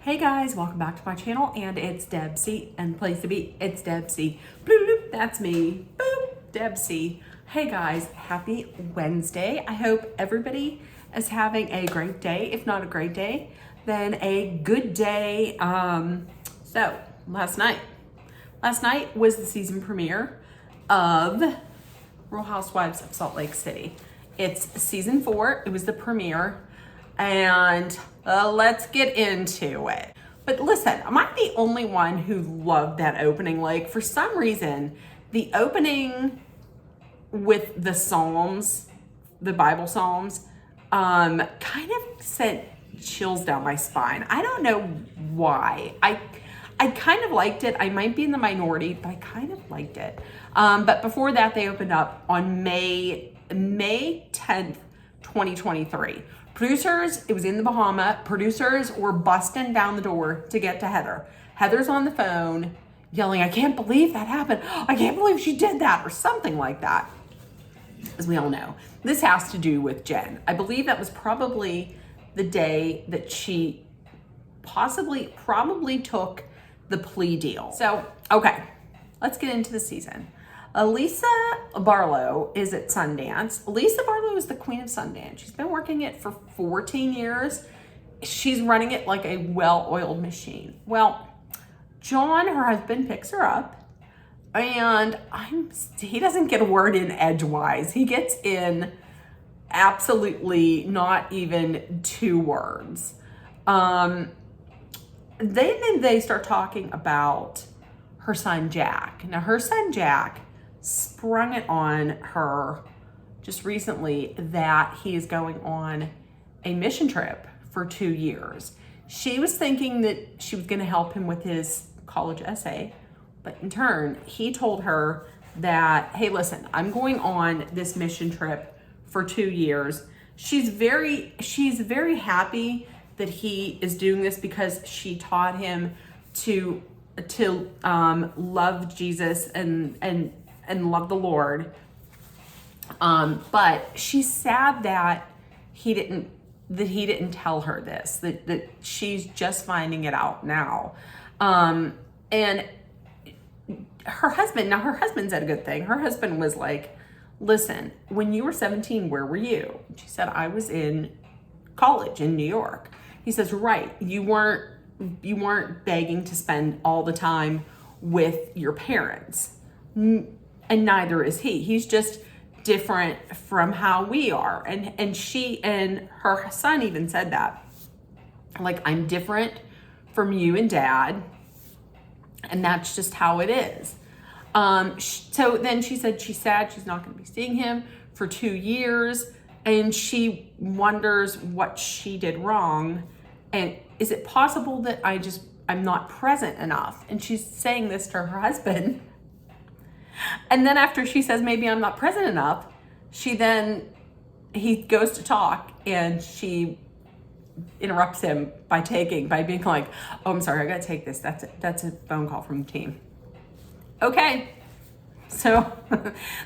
Hey guys, welcome back to my channel, and it's Deb C, and place to be, it's Deb C. Bloop, bloop, that's me. Boop, Deb C. Hey guys, happy Wednesday. I hope everybody is having a great day. If not a great day, then a good day. So last night was the season premiere of Real Housewives of Salt Lake City. It's season 4. It was the premiere. And let's get into it. But listen, am I the only one who loved that opening? Like, for some reason, the opening with the Psalms, the Bible Psalms, kind of sent chills down my spine. I don't know why. I kind of liked it. I might be in the minority, but I kind of liked it. But before that, they opened up on May 10th, 2023. Producers, it was in the Bahama. Producers were busting down the door to get to Heather. Heather's on the phone yelling, "I can't believe that happened. I can't believe she did that," or something like that. As we all know, this has to do with Jen. I believe that was probably the day that she probably took the plea deal. So, okay, let's get into the season. Lisa Barlow is at Sundance. Lisa Barlow is the queen of Sundance. She's been working it for 14 years. She's running it like a well-oiled machine. Well, John, her husband, picks her up, and he doesn't get a word in edgewise. He gets in absolutely not even 2 words. They start talking about her son, Jack. Now, her son, Jack, sprung it on her just recently that he is going on a mission trip for 2 years. She was thinking that she was going to help him with his college essay, but in turn, he told her that, "Hey, listen, I'm going on this mission trip for 2 years." She's very happy that he is doing this because she taught him to love Jesus and love the Lord. But she's sad that he didn't tell her this, that she's just finding it out now. And her husband said a good thing. Her husband was like, "Listen, when you were 17, where were you?" She said, "I was in college in New York." He says, "Right, you weren't begging to spend all the time with your parents. And neither is he. He's just different from how we are." And she and her son even said that. Like, "I'm different from you and Dad, and that's just how it is." So then she said she's sad she's not going to be seeing him for 2 years, and she wonders what she did wrong. And is it possible that I'm not present enough? And she's saying this to her husband. And then after she says, "Maybe I'm not present enough," he goes to talk, and she interrupts him by being like, "Oh, I'm sorry, I gotta take this. That's a phone call from the team." Okay, so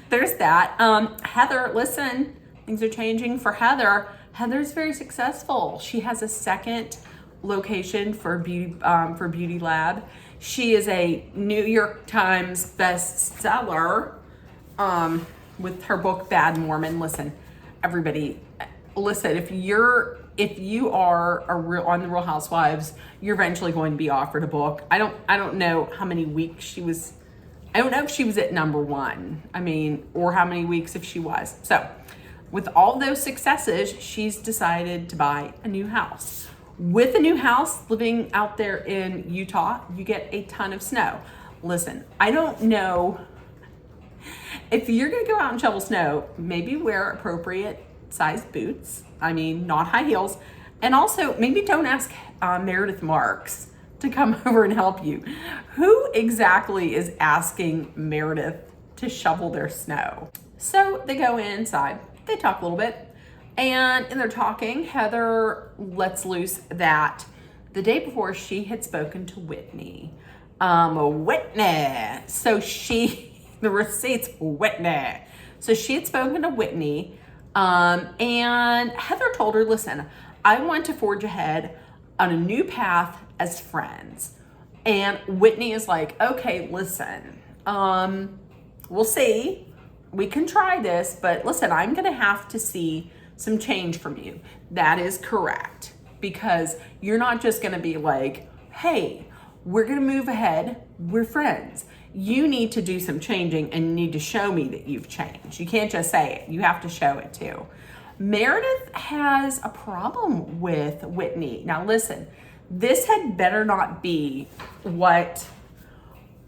there's that. Heather, listen, things are changing for Heather. Heather's very successful. She has a second location for Beauty Lab. She is a New York Times bestseller with her book Bad Mormon. Listen, everybody, listen. If you are on the Real Housewives, you're eventually going to be offered a book. I don't know how many weeks she was. I don't know if she was at number 1. I mean, or how many weeks if she was. So, with all those successes, she's decided to buy a new house. With a new house, living out there in Utah, you get a ton of snow. Listen, I don't know if you're going to go out and shovel snow, maybe wear appropriate sized boots. I mean, not high heels. And also, maybe don't ask Meredith Marks to come over and help you. Who exactly is asking Meredith to shovel their snow? So they go inside, they talk a little bit. And in their talking, Heather lets loose that the day before she had spoken to Whitney. Whitney. So the receipts, Whitney. So she had spoken to Whitney, and Heather told her, "Listen, I want to forge ahead on a new path as friends. And Whitney is like, okay, listen, we'll see. We can try this, but listen, I'm going to have to see some change from you. That is correct. Because you're not just going to be like, hey, we're going to move ahead. We're friends. You need to do some changing and you need to show me that you've changed. You can't just say it. You have to show it too. Meredith has a problem with Whitney. Now listen, this had better not be what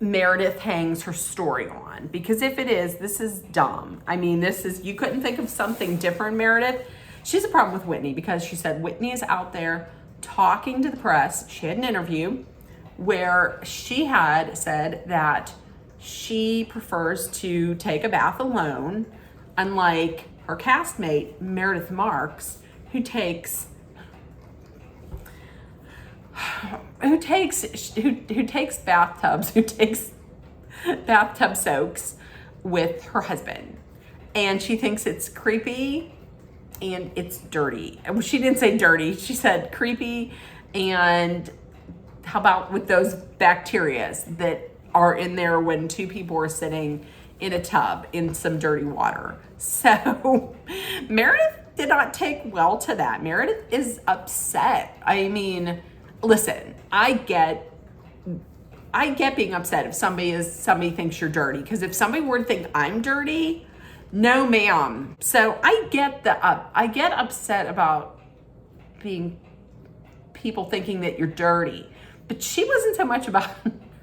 Meredith hangs her story on, because if it is, this is dumb. I mean, you couldn't think of something different, Meredith. She's a problem with Whitney because she said Whitney is out there talking to the press. She had an interview where she had said that she prefers to take a bath alone, unlike her castmate, Meredith Marks, who takes bathtub soaks with her husband. And she thinks it's creepy and it's dirty. Well, she didn't say dirty, she said creepy. And how about with those bacteria that are in there when two people are sitting in a tub in some dirty water? So Meredith did not take well to that. Meredith is upset. I mean, listen, I get being upset if somebody thinks you're dirty, because if somebody were to think I'm dirty, no ma'am. So I get upset about people thinking that you're dirty, but she wasn't so much about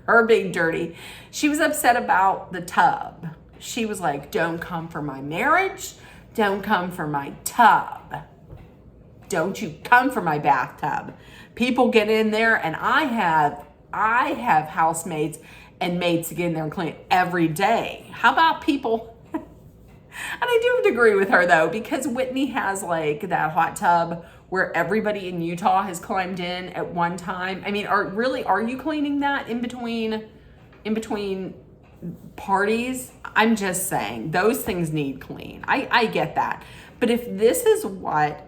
her being dirty. She was upset about the tub. She was like, don't come for my marriage, don't come for my tub, don't you come for my bathtub. People get in there, and I have housemates and maids to get in there and clean every day. How about people? And I do have to agree with her though, because Whitney has like that hot tub where everybody in Utah has climbed in at one time. I mean, are you cleaning that in between parties? I'm just saying those things need clean. I get that. But if this is what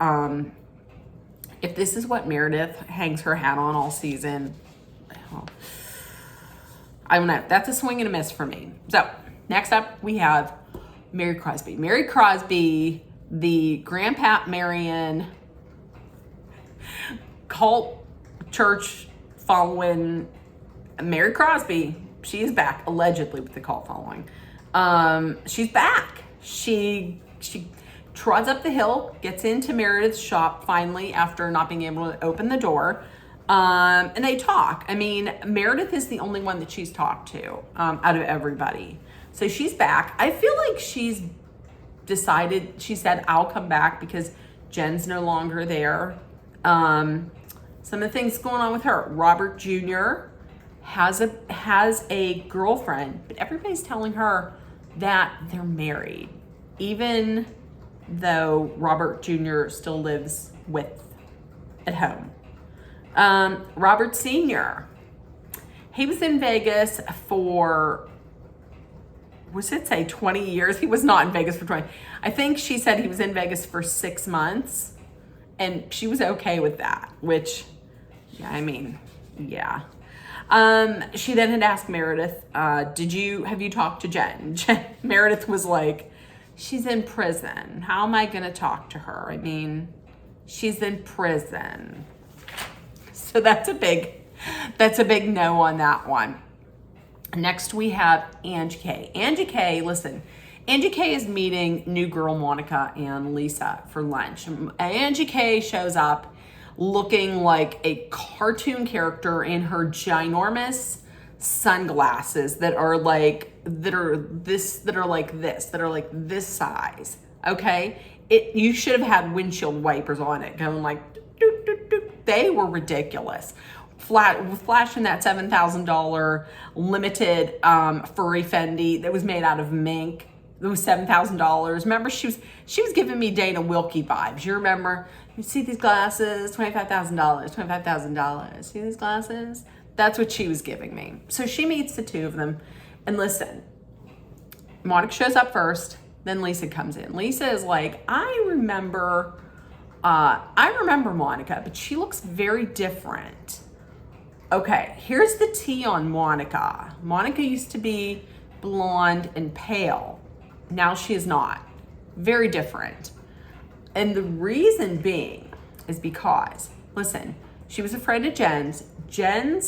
Meredith hangs her hat on all season, I don't know. That's a swing and a miss for me. So next up we have Mary Crosby. Mary Crosby, the Grandpa Marion cult church following Mary Crosby. She is back, allegedly, with the cult following. She's back. She trots up the hill, gets into Meredith's shop finally after not being able to open the door. And they talk. I mean, Meredith is the only one that she's talked to out of everybody. So she's back. I feel like she's decided, she said, I'll come back because Jen's no longer there. Some of the things going on with her. Robert Jr. has a girlfriend, but everybody's telling her that they're married, even though Robert Jr. still lives at home. Robert Sr., he was in Vegas for, was it say 20 years? He was not in Vegas for 20. I think she said he was in Vegas for 6 months, and she was okay with that, which, yeah, I mean, yeah. She then had asked Meredith, have you talked to Jen? Meredith was like, she's in prison. How am I going to talk to her? I mean, she's in prison. So that's a big no on that one. Next we have Angie K. Angie K, listen, Angie K is meeting new girl Monica and Lisa for lunch. Angie K shows up looking like a cartoon character in her ginormous sunglasses that are like this size. Okay, you should have had windshield wipers on it going like doot, doot, doot. They were ridiculous. Flashing that $7,000 limited furry Fendi that was made out of mink. It was $7,000. Remember, she was giving me Dana Wilkie vibes. You remember? You see these glasses? $25,000. $25,000. See these glasses? That's what she was giving me. So she meets the two of them, and listen. Monica shows up first, then Lisa comes in. Lisa is like, I remember Monica, but she looks very different. Okay, here's the tea on Monica. Monica used to be blonde and pale. Now she is not. Very different. And the reason being is because, listen, she was afraid of Jen's. Jen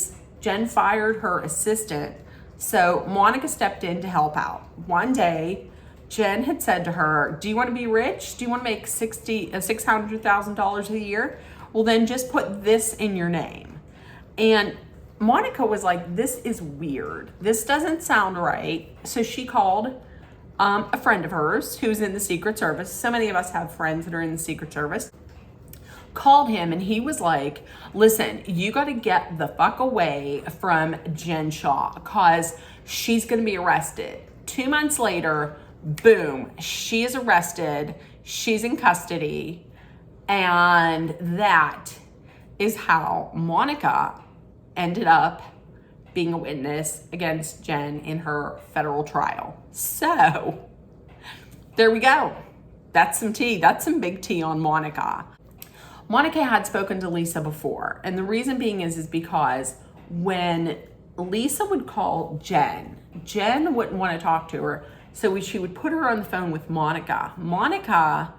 fired her assistant, so Monica stepped in to help out. One day, Jen had said to her, do you want to be rich? Do you want to make $600,000 a year? Well, then just put this in your name. And Monica was like, this is weird. This doesn't sound right. So she called a friend of hers who's in the Secret Service. So many of us have friends that are in the Secret Service. Called him and he was like, listen, you got to get the fuck away from Jen Shaw because she's going to be arrested. 2 months later, boom, she is arrested. She's in custody. And that is how Monica ended up being a witness against Jen in her federal trial. So there we go. That's some tea. That's some big tea on Monica. Monica had spoken to Lisa before, and the reason being is because when Lisa would call Jen wouldn't want to talk to her, so she would put her on the phone with Monica. Monica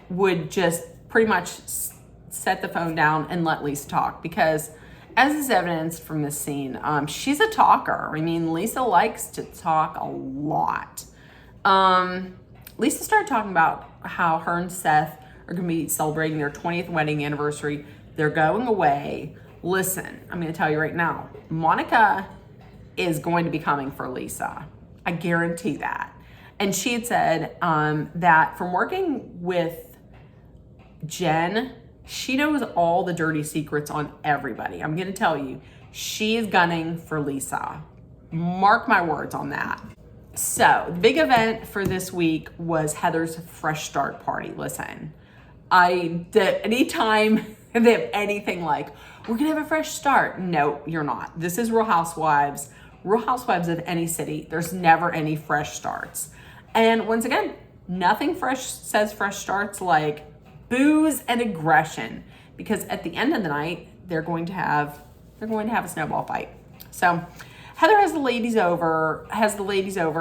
would just pretty much set the phone down and let Lisa talk because, as is evidenced from this scene, she's a talker. I mean, Lisa likes to talk a lot. Lisa started talking about how her and Seth are going to be celebrating their 20th wedding anniversary. They're going away. Listen, I'm going to tell you right now, Monica is going to be coming for Lisa. I guarantee that. And she had said that from working with Jen, she knows all the dirty secrets on everybody. I'm going to tell you, she is gunning for Lisa. Mark my words on that. So the big event for this week was Heather's fresh start party. Listen, anytime they have anything like, we're gonna have a fresh start. No, you're not. This is Real Housewives. Real Housewives of any city. There's never any fresh starts. And once again, nothing fresh says fresh starts like booze and aggression, because at the end of the night, they're going to have a snowball fight. So Heather has the ladies over,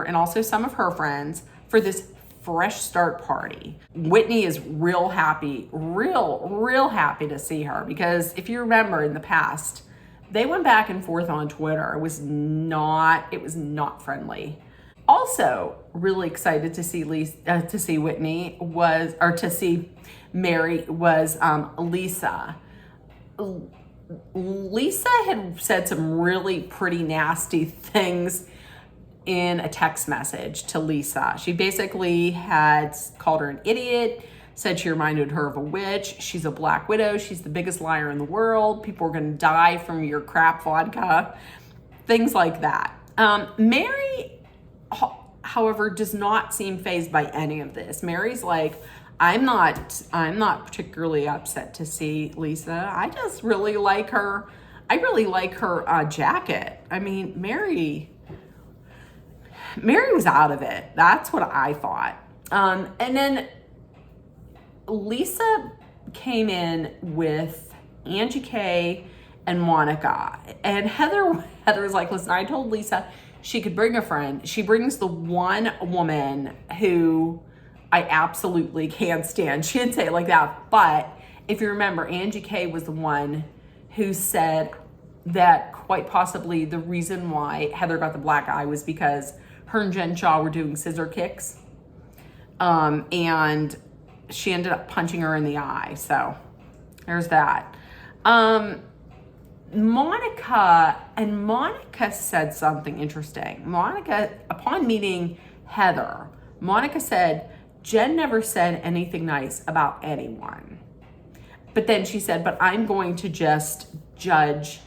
and also some of her friends for this fresh start party. Whitney is real happy to see her, because if you remember in the past, they went back and forth on Twitter. It was not friendly. Also, really excited to see Mary was Lisa. Lisa had said some really pretty nasty things in a text message to Lisa. She basically had called her an idiot, said she reminded her of a witch. She's a black widow. She's the biggest liar in the world. People are going to die from your crap vodka. Things like that. Mary, however, does not seem fazed by any of this. Mary's like, I'm not particularly upset to see Lisa. I just really like her. I really like her jacket. I mean, Mary was out of it. That's what I thought. And then Lisa came in with Angie K and Monica. And Heather was like, listen, I told Lisa she could bring a friend. She brings the one woman who I absolutely can't stand. She didn't say it like that. But if you remember, Angie K was the one who said that quite possibly the reason why Heather got the black eye was because her and Jen Shaw were doing scissor kicks. And she ended up punching her in the eye. So there's that. Monica said something interesting. Monica, upon meeting Heather, Monica said, Jen never said anything nice about anyone. But then she said, but I'm going to just judge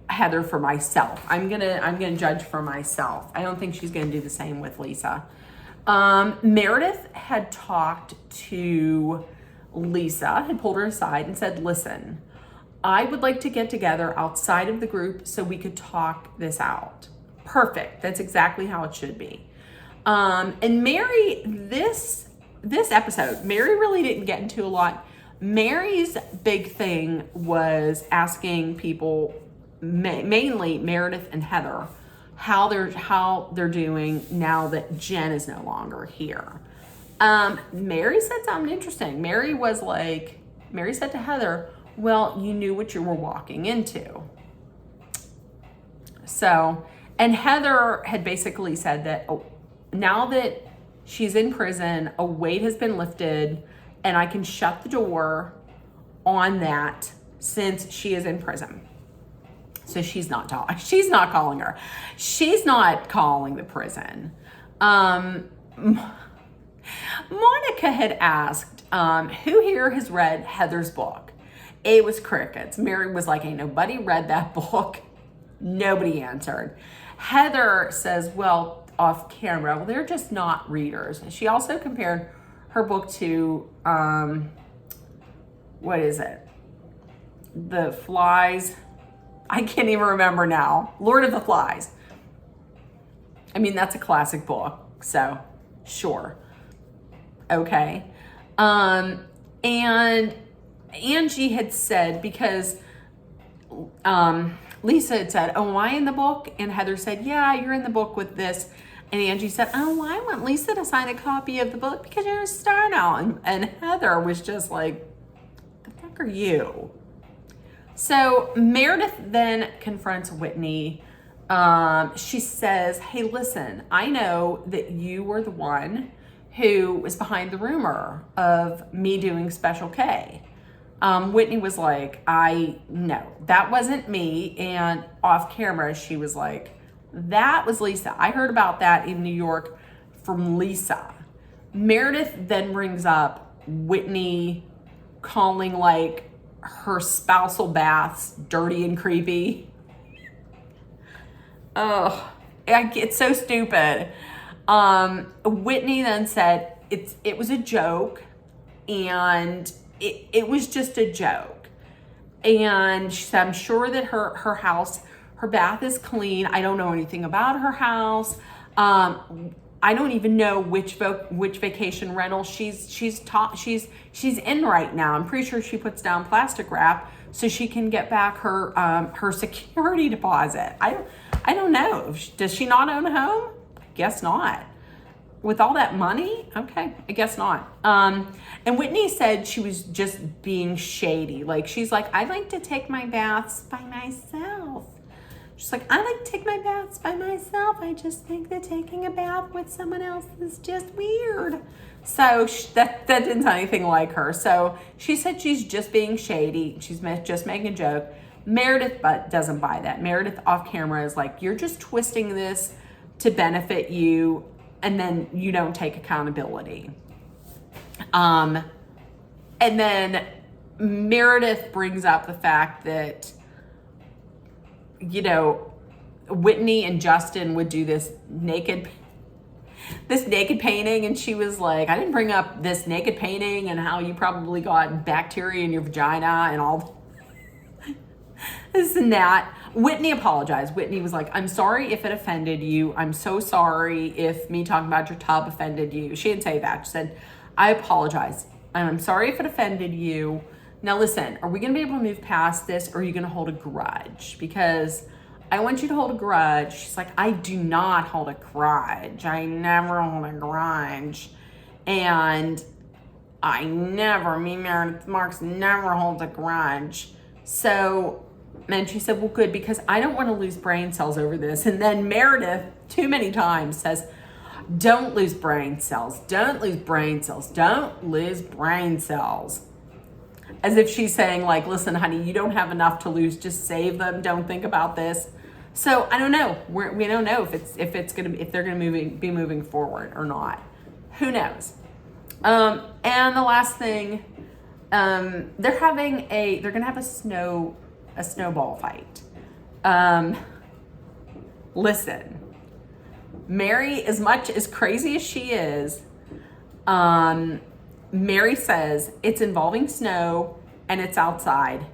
Heather for myself. I'm gonna judge for myself. I don't think she's gonna do the same with Lisa. Meredith had talked to Lisa, had pulled her aside and said, listen, I would like to get together outside of the group so we could talk this out. Perfect. That's exactly how it should be. And Mary, this episode, Mary really didn't get into a lot, Mary's big thing was asking people, mainly Meredith and Heather, how they're doing now that Jen is no longer here. Mary said something interesting. Mary said to Heather, well, you knew what you were walking into. So, and Heather had basically said that, oh, now that she's in prison, a weight has been lifted and I can shut the door on that since she is in prison. So she's not calling her. She's not calling the prison. Monica had asked, who here has read Heather's book? It was crickets. Mary was like, ain't nobody read that book. Nobody answered. Heather says, well, off camera, well, they're just not readers. She also compared her book to, what is it? The Flies. I can't even remember now. Lord of the Flies. I mean, that's a classic book, so sure. Okay. And Angie had said, because Lisa had said, oh, am I in the book? And Heather said, yeah, you're in the book with this. And Angie said, oh, I want Lisa to sign a copy of the book because you're a star now. And Heather was just like, the fuck are you? So Meredith then confronts Whitney. She says, hey, listen, I know that you were the one who was behind the rumor of me doing Special K. Whitney was like, no, that wasn't me. And off camera, she was like, that was Lisa. I heard about that in New York from Lisa. Meredith then brings up Whitney calling like her spousal baths dirty and creepy. Oh, it's so stupid. Whitney then said it was a joke, and it was just a joke. And she said, I'm sure that her house, her bath is clean. I don't know anything about her house. I don't even know which vacation rental she's in right now. I'm pretty sure she puts down plastic wrap so she can get back her security deposit. I don't know. Does she not own a home? Guess not. With all that money? Okay, I guess not. And Whitney said she was just being shady. Like, she's like, I like to take my baths by myself. She's like, I like to take my baths by myself. I just think that taking a bath with someone else is just weird. So that didn't sound anything like her. So she said she's just being shady. She's just making a joke. Meredith doesn't buy that. Meredith off camera is like, you're just twisting this to benefit you, and then you don't take accountability. And then Meredith brings up the fact that, you know, Whitney and Justin would do this naked painting, and she was like, I didn't bring up this naked painting and how you probably got bacteria in your vagina and all this and that. Whitney apologized. Whitney was like, I'm sorry if it offended you. I'm so sorry if me talking about your tub offended you. She didn't say that. She said, I apologize. And I'm sorry if it offended you. Now listen, are we going to be able to move past this, or are you going to hold a grudge? Because I want you to hold a grudge. She's like, I do not hold a grudge. I never hold a grudge. And Meredith Marks never holds a grudge. So, and she said, well, good, because I don't want to lose brain cells over this. And then Meredith, too many times, says, don't lose brain cells. Don't lose brain cells. Don't lose brain cells. As if she's saying, like, listen, honey, you don't have enough to lose. Just save them. Don't think about this. So I don't know. We don't know if they're gonna be moving forward or not. Who knows? And the last thing, they're gonna have a snowball fight. Listen, Mary, as much as crazy as she is, Mary says it's involving snow and it's outside.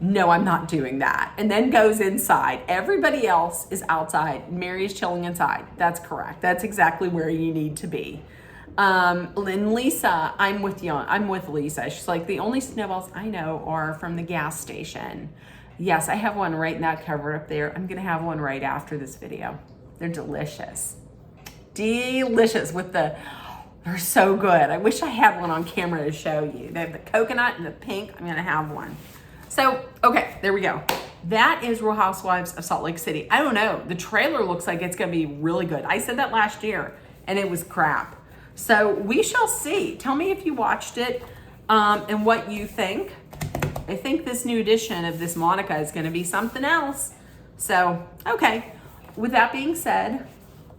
No, I'm not doing that. And then goes inside. Everybody else is outside. Mary is chilling inside. That's correct. That's exactly where you need to be. And Lisa, I'm with you. I'm with Lisa. She's like, the only snowballs I know are from the gas station. Yes, I have one right in that cover up there. I'm gonna have one right after this video. They're delicious. Delicious with the, they're so good. I wish I had one on camera to show you. They have the coconut and the pink. I'm gonna have one. So, okay, there we go. That is Real Housewives of Salt Lake City. I don't know, the trailer looks like it's gonna be really good. I said that last year and it was crap. So we shall see. Tell me if you watched it and what you think. I think this new edition of this Monica is gonna be something else. So, okay, with that being said,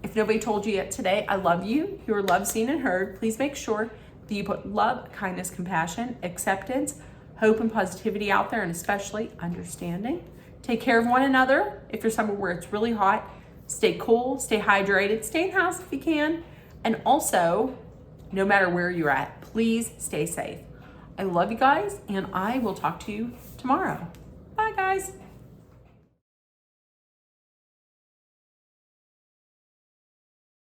if nobody told you yet today, I love you. You are loved, seen, and heard. Please make sure that you put love, kindness, compassion, acceptance, hope, and positivity out there, and especially understanding. Take care of one another. If you're somewhere where it's really hot, stay cool, stay hydrated, stay in the house if you can. And also, no matter where you're at, please stay safe. I love you guys, and I will talk to you tomorrow. Bye, guys.